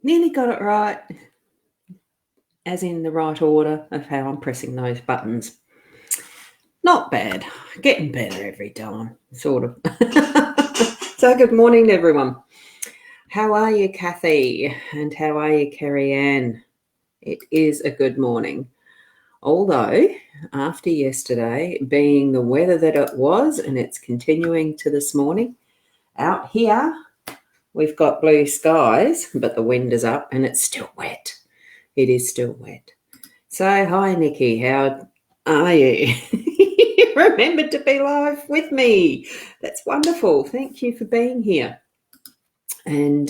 Nearly got it right, as in the right order of how I'm pressing those buttons. Not bad. Getting better every time, sort of. So good morning, everyone. How are you, Kathy? And how are you, Kerry Ann? It is a good morning. Although, after yesterday being the weather that it was, and it's continuing to this morning, out here we've got blue skies, but the wind is up and it's still wet. It is still wet. So, hi, Nikki. How are you? You remembered to be live with me. That's wonderful. Thank you for being here. And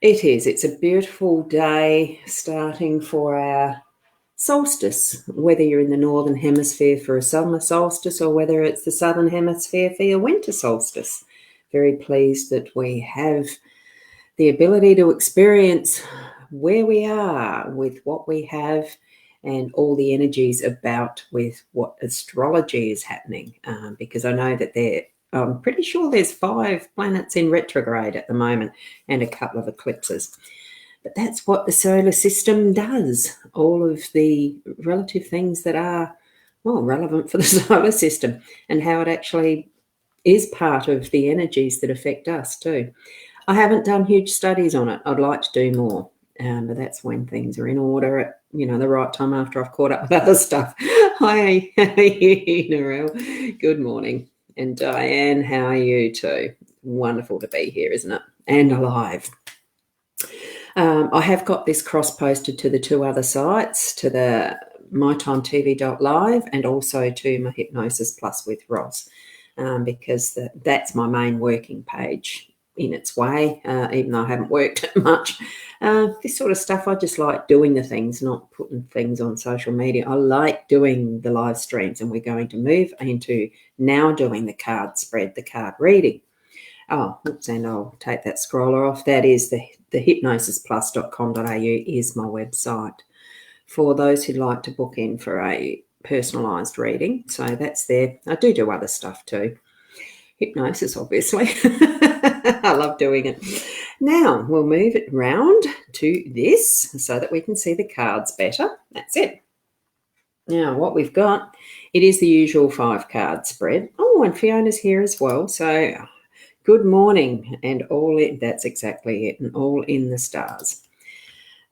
it's a beautiful day starting for our solstice, whether you're in the northern hemisphere for a summer solstice or whether it's the southern hemisphere for your winter solstice. Very pleased that we have the ability to experience where we are with what we have and all the energies about with what astrology is happening, because I know that I'm pretty sure there's 5 planets in retrograde at the moment and a couple of eclipses. But that's what the solar system does, all of the relative things that are, relevant for the solar system and how it actually is part of the energies that affect us too. I haven't done huge studies on it. I'd like to do more, but that's when things are in order at, the right time after I've caught up with other stuff. Hi, how are you, Narelle? Good morning. And Diane, how are you too? Wonderful to be here, isn't it? And alive. I have got this cross-posted to the 2 other sites, to the mytimetv.live and also to my Hypnosis Plus with Ross, because that's my main working page in its way, even though I haven't worked it much. This sort of stuff, I just like doing the things, not putting things on social media. I like doing the live streams, and we're going to move into now doing the card spread, the card reading. Oh, oops, and I'll take that scroller off. That is the hypnosisplus.com.au is my website for those who'd like to book in for a personalised reading. So that's there. I do other stuff too. Hypnosis, obviously. I love doing it. Now we'll move it round to this so that we can see the cards better. That's it. Now what we've got, it is the usual 5 card spread. Oh, and Fiona's here as well. So good morning, and that's exactly it, and all in the stars.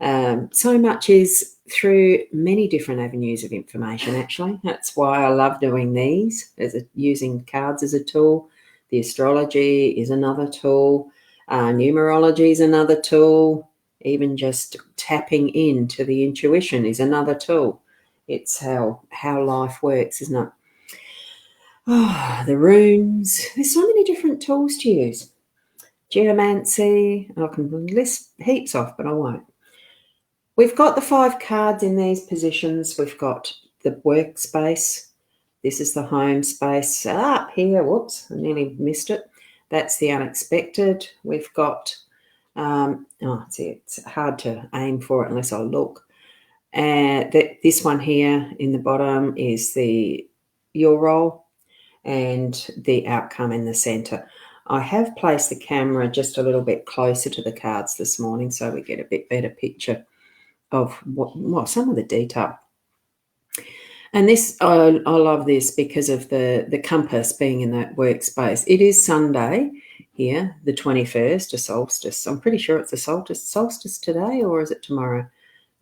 So much is through many different avenues of information, actually. That's why I love doing these, using cards as a tool. The astrology is another tool. Numerology is another tool. Even just tapping into the intuition is another tool. It's how life works, isn't it? Oh, the runes. There's so many different tools to use. Geomancy. I can list heaps off, but I won't. We've got the 5 cards in these positions. We've got the workspace. This is the home space. Up here, whoops, I nearly missed it. That's the unexpected. We've got, it's hard to aim for it unless I look. And this one here in the bottom is your role, and the outcome in the center. I have placed the camera just a little bit closer to the cards this morning so we get a bit better picture of some of the detail. And this, I love this because of the compass being in that workspace. It is Sunday here, the 21st, a solstice. I'm pretty sure it's a solstice today, or is it tomorrow?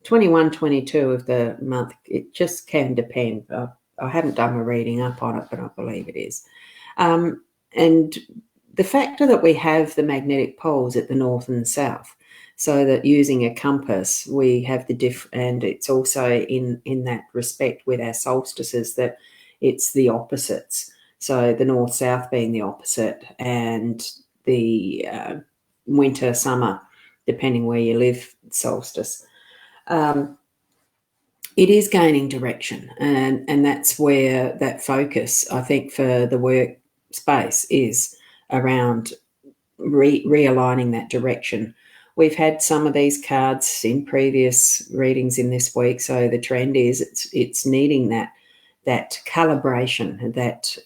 21, 22 of the month. It just can depend. I haven't done a reading up on it, but I believe it is. And the factor that we have the magnetic poles at the north and the south, so that using a compass, we have and it's also in that respect with our solstices that it's the opposites. So the north-south being the opposite, and the winter, summer, depending where you live, solstice. It is gaining direction, and that's where that focus, I think, for the workspace is around realigning that direction. We've had some of these cards in previous readings in this week, so the trend is it's needing that calibration, that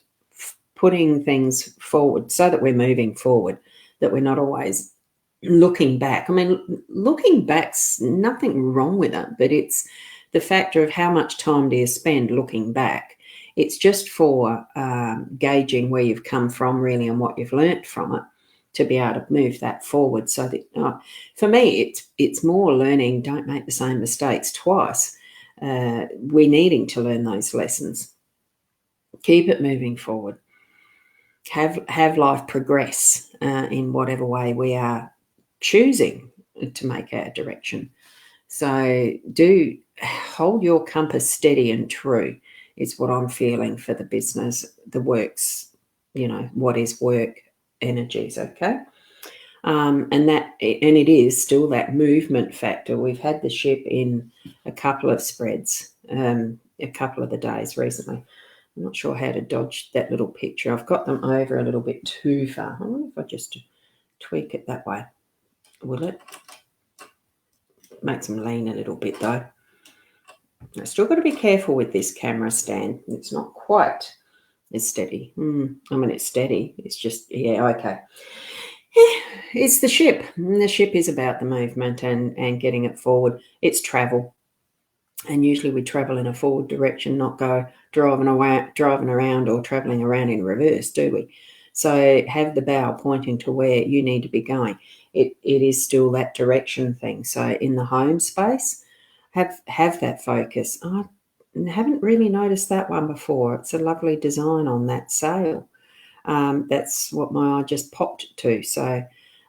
putting things forward so that we're moving forward, that we're not always looking back. I mean, looking back's nothing wrong with it, but it's the factor of how much time do you spend looking back. It's just for gauging where you've come from, really, and what you've learnt from it, to be able to move that forward. So that for me, it's more learning. Don't make the same mistakes twice. We're needing to learn those lessons. Keep it moving forward. Have life progress in whatever way we are choosing to make our direction. So do hold your compass steady and true is what I'm feeling for the business, the works, what is work energies, okay? And it is still that movement factor. We've had the ship in a couple of spreads, a couple of the days recently. I'm not sure how to dodge that little picture. I've got them over a little bit too far. I wonder if I just tweak it that way. Will it? Makes them lean a little bit though. I've still got to be careful with this camera stand. It's not quite as steady. I mean, it's steady. It's just, yeah, okay. It's the ship. The ship is about the movement and getting it forward. It's travel. And usually we travel in a forward direction, not go driving around or traveling around in reverse, do we? So have the bow pointing to where you need to be going. It is still that direction thing. So in the home space, have that focus. I haven't really noticed that one before. It's a lovely design on that sail. That's what my eye just popped to. So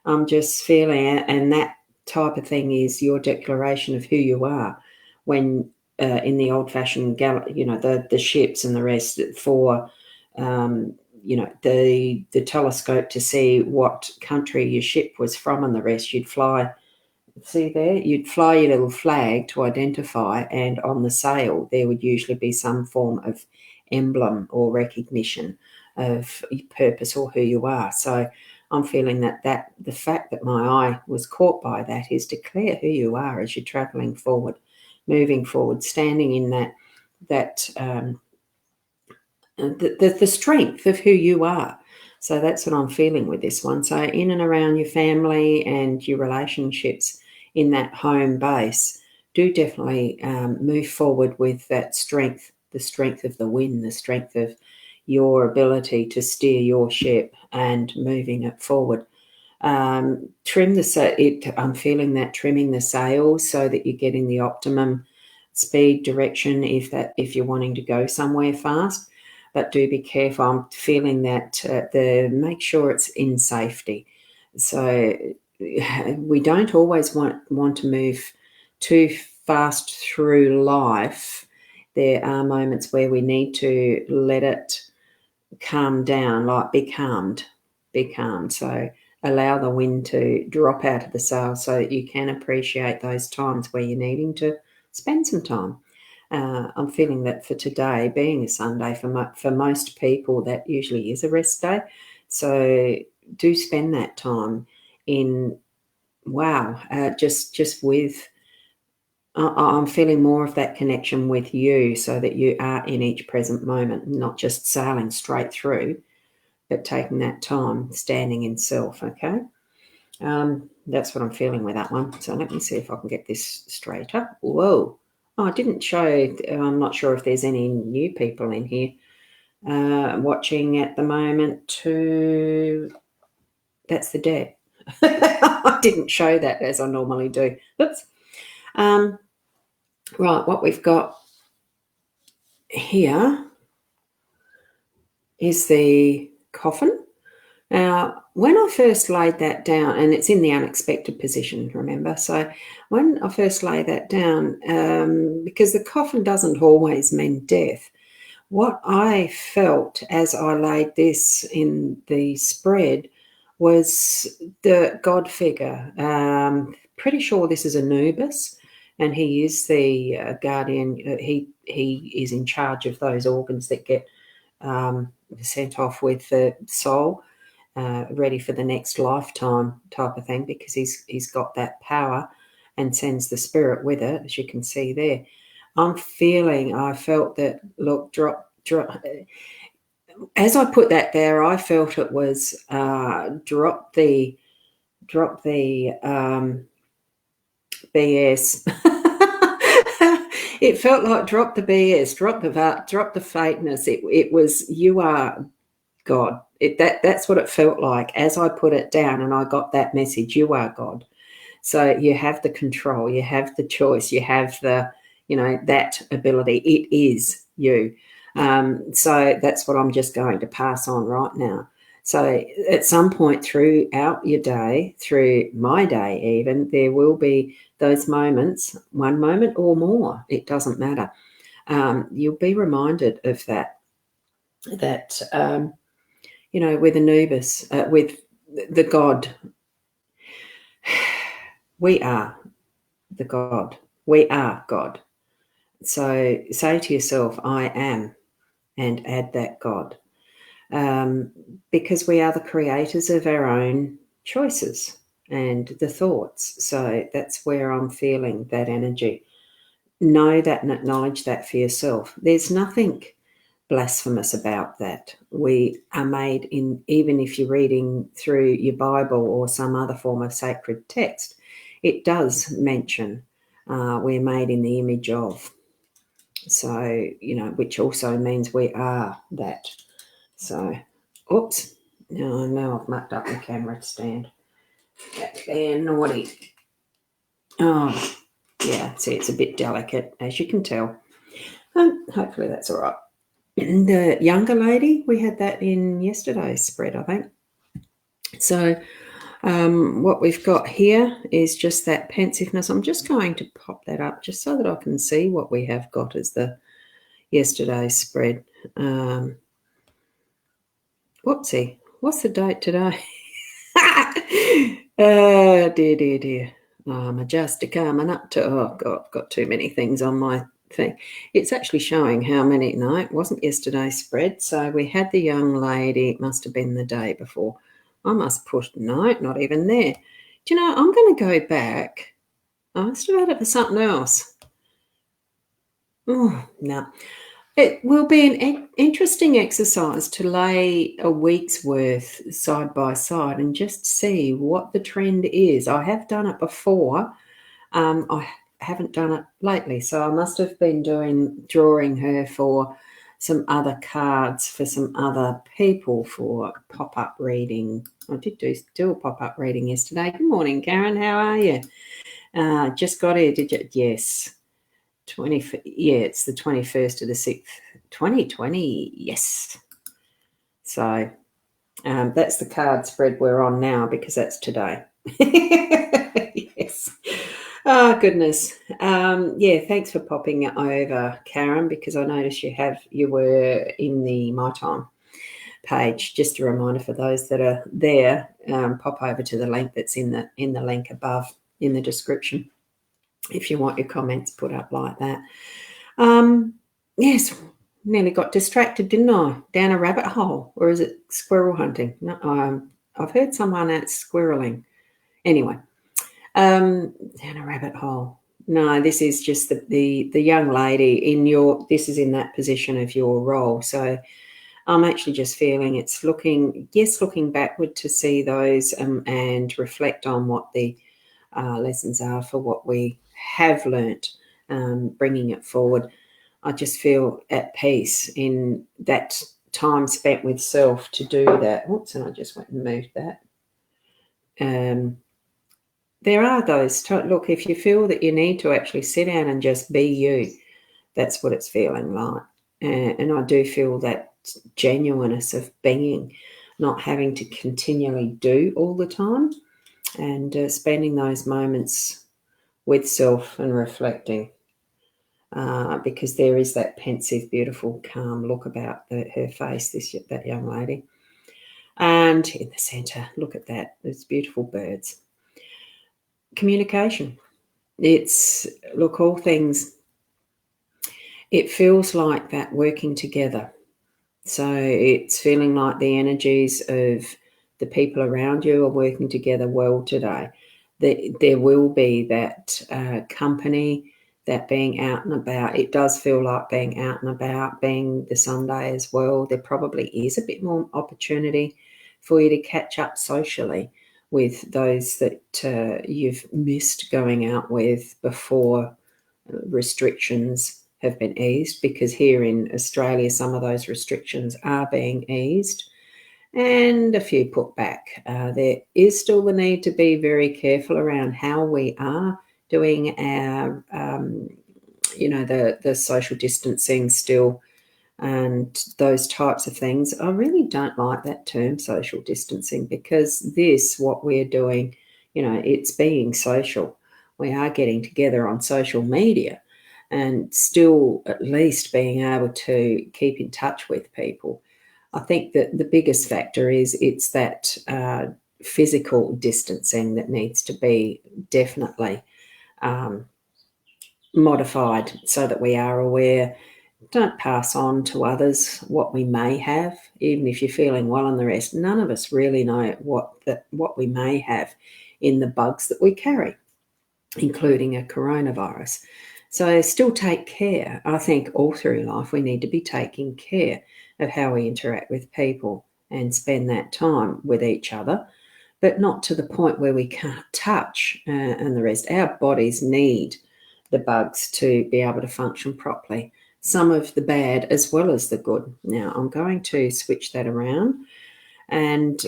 I'm just feeling it, and that type of thing is your declaration of who you are. When in the old-fashioned the ships and the rest for the telescope to see what country your ship was from and the rest, you'd fly. See there, you'd fly your little flag to identify, and on the sail there would usually be some form of emblem or recognition of purpose or who you are. So I'm feeling that the fact that my eye was caught by that is declare who you are as you're traveling forward, moving forward, standing in the strength of who you are. So that's what I'm feeling with this one. So in and around your family and your relationships in that home base, do definitely move forward with that strength, the strength of the wind, the strength of your ability to steer your ship and moving it forward. I'm feeling that trimming the sails so that you're getting the optimum speed direction if you're wanting to go somewhere fast. But do be careful. I'm feeling that make sure it's in safety. So we don't always want to move too fast through life. There are moments where we need to let it calm down, like be calmed. So allow the wind to drop out of the sail so that you can appreciate those times where you're needing to spend some time. I'm feeling that for today, being a Sunday, for most people, that usually is a rest day. So do spend that time in, just with, I'm feeling more of that connection with you so that you are in each present moment, not just sailing straight through, but taking that time, standing in self, okay? That's what I'm feeling with that one. So let me see if I can get this straight up. Whoa. Oh, I didn't show, I'm not sure if there's any new people in here watching at the moment too. That's the deck. I didn't show that as I normally do. Oops. Right, what we've got here is the coffin. Now, when I first laid that down, and it's in the unexpected position, remember? So when I first laid that down, because the coffin doesn't always mean death, what I felt as I laid this in the spread was the God figure. Pretty sure this is Anubis, and he is the guardian. He is in charge of those organs that get sent off with the soul. Ready for the next lifetime type of thing, because he's got that power and sends the spirit with it, as you can see there. I felt that, look, drop. As I put that there, I felt it was drop BS. It felt like drop the BS, drop the fakeness. It was, you are God. That's what it felt like as I put it down and I got that message. You are God. So you have the control, you have the choice, you have the, that ability. It is you. So that's what I'm just going to pass on right now. So at some point throughout your day, through my day even, there will be those moments, one moment or more, it doesn't matter. You'll be reminded of that with Anubis, with the God. We are the God. We are God. So say to yourself, I am, and add that God. Because we are the creators of our own choices and the thoughts. So that's where I'm feeling that energy. Know that and acknowledge that for yourself. There's nothing blasphemous about that. We are made in, even if you're reading through your Bible or some other form of sacred text, it does mention we're made in the image of. So, which also means we are that. So, oops. No, I've mucked up the camera stand. Back there, naughty. Oh, yeah, see, it's a bit delicate, as you can tell. Hopefully that's all right. The younger lady, we had that in yesterday's spread, I think. So what we've got here is just that pensiveness. I'm just going to pop that up just so that I can see what we have got as the yesterday's spread. Whoopsie, what's the date today? Dear. I'm just coming up to, oh God, I've got too many things on my thing. It's actually showing how many, no, it wasn't yesterday's spread. So we had the young lady, it must have been the day before. I must push, no, not even there. Do you know, I'm going to go back. I must have had it for something else. Oh, no. It will be an interesting exercise to lay a week's worth side by side and just see what the trend is. I have done it before. I haven't done it lately, so I must have been drawing her for some other cards for some other people for pop-up reading. I did do a pop-up reading yesterday. Good morning, Karen. How are you? Just got here, did you? Yes. It's the 21st of the 6th, 2020. Yes. So that's the card spread we're on now because that's today. Yes. Oh, goodness. Thanks for popping over, Karen, because I noticed you were in the My Time page. Just a reminder for those that are there, pop over to the link that's in the link above in the description if you want your comments put up like that. Yes, nearly got distracted, didn't I? Down a rabbit hole, or is it squirrel hunting? No, I've heard someone that's squirreling. Anyway, down a rabbit hole. No, this is just the young lady this is in that position of your role. So I'm actually just feeling it's looking backward to see those and reflect on what the lessons are for what we have learnt, bringing it forward. I just feel at peace in that time spent with self to do that. Oops, and I just went and moved that. There are those, look, if you feel that you need to actually sit down and just be you, that's what it's feeling like. And I do feel that genuineness of being, not having to continually do all the time, and spending those moments with self and reflecting. Because there is that pensive, beautiful, calm look about her face, that young lady. And in the centre, look at that, those beautiful birds. Communication. It's, look, all things, it feels like that working together. So it's feeling like the energies of the people around you are working together well today. There will be that company, that being out and about. It does feel like being out and about, being the Sunday as well. There probably is a bit more opportunity for you to catch up socially with those that you've missed going out with before restrictions have been eased, because here in Australia some of those restrictions are being eased and a few put back. There is still the need to be very careful around how we are doing our, the social distancing still and those types of things. I really don't like that term, social distancing, because what we're doing, it's being social. We are getting together on social media and still at least being able to keep in touch with people. I think that the biggest factor is it's that physical distancing that needs to be definitely modified so that we are aware. Don't pass on to others what we may have, even if you're feeling well and the rest. None of us really know what we may have in the bugs that we carry, including a coronavirus. So still take care. I think all through life we need to be taking care of how we interact with people and spend that time with each other, but not to the point where we can't touch and the rest. Our bodies need the bugs to be able to function properly. Some of the bad as well as the good. Now I'm going to switch that around, and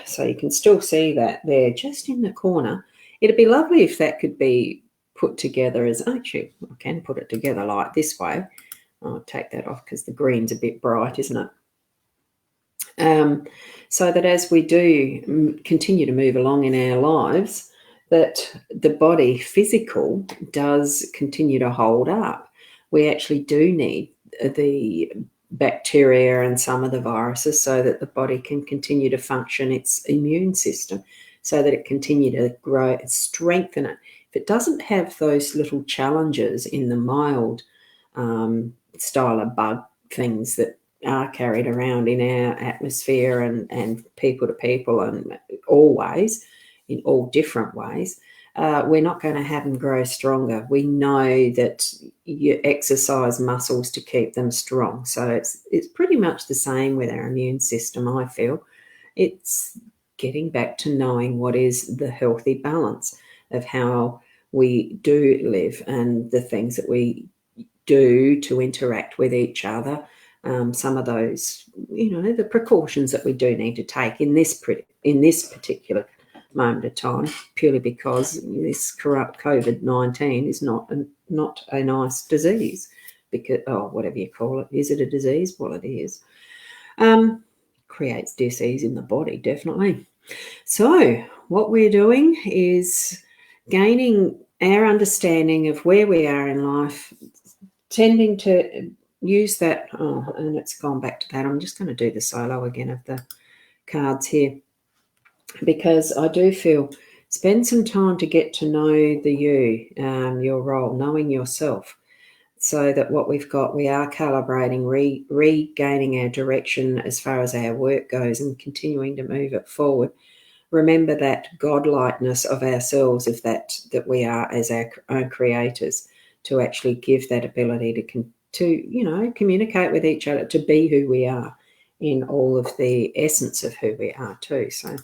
so you can still see that there just in the corner. It'd be lovely if that could be put together as, actually I can put it together like this way. I'll take that off because the green's a bit bright, isn't it? So that as we do continue to move along in our lives, that the body physical does continue to hold up. We actually do need the bacteria and some of the viruses so that the body can continue to function its immune system, so that it continue to grow and strengthen it. If it doesn't have those little challenges in the mild style of bug things that are carried around in our atmosphere and people to people and always in all different ways, we're not going to have them grow stronger. We know that you exercise muscles to keep them strong. So it's pretty much the same with our immune system, I feel. It's getting back to knowing what is the healthy balance of how we do live and the things that we do to interact with each other. Some of those, the precautions that we do need to take in this particular moment of time, purely because this COVID-19 is not a nice disease, because whatever you call it. Is it a disease? Well, it is. Creates disease in the body, definitely. So what we're doing is gaining our understanding of where we are in life, tending to use that. And it's gone back to that. I'm just going to do the solo again of the cards here, because I do feel spend some time to get to know your role, knowing yourself, so that what we've got, we are calibrating, regaining our direction as far as our work goes and continuing to move it forward. Remember that godlikeness of ourselves, of that we are as our own creators, to actually give that ability to communicate with each other, to be who we are in all of the essence of who we are too. So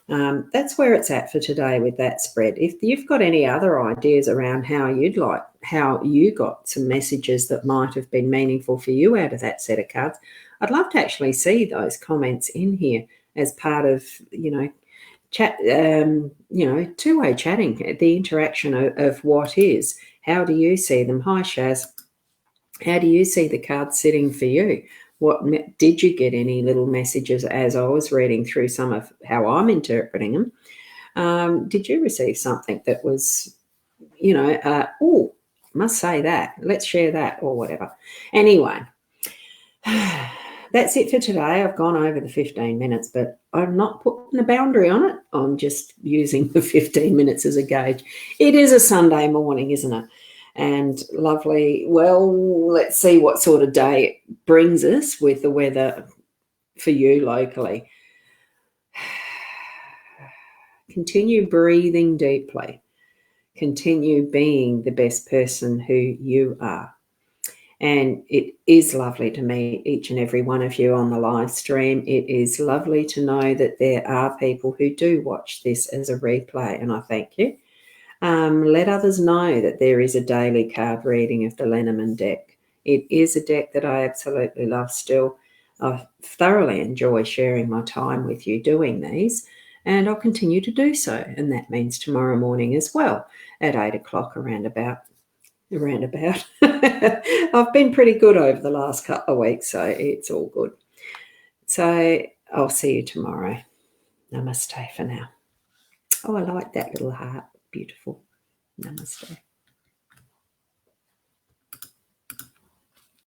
that's where it's at for today with that spread. If you've got any other ideas around how you got some messages that might have been meaningful for you out of that set of cards, I'd love to actually see those comments in here as part of, chat, two-way chatting, the interaction of what is. How do you see them? Hi, Shaz. How do you see the cards sitting for you? Did you get any little messages as I was reading through some of how I'm interpreting them? Did you receive something that was, must say that, let's share that, or whatever. Anyway, that's it for today. I've gone over the 15 minutes, but I'm not putting a boundary on it. I'm just using the 15 minutes as a gauge. It is a Sunday morning, isn't it? And lovely. Well, let's see what sort of day it brings us with the weather for you locally. Continue breathing deeply. Continue being the best person who you are. And it is lovely to meet each and every one of you on the live stream. It is lovely to know that there are people who do watch this as a replay, and I thank you. Let others know that there is a daily card reading of the Lenormand deck. It is a deck that I absolutely love still. I thoroughly enjoy sharing my time with you doing these, and I'll continue to do so. And that means tomorrow morning as well at 8 o'clock around about. I've been pretty good over the last couple of weeks, so it's all good. So I'll see you tomorrow. Namaste for now. Oh, I like that little heart. Beautiful. Namaste.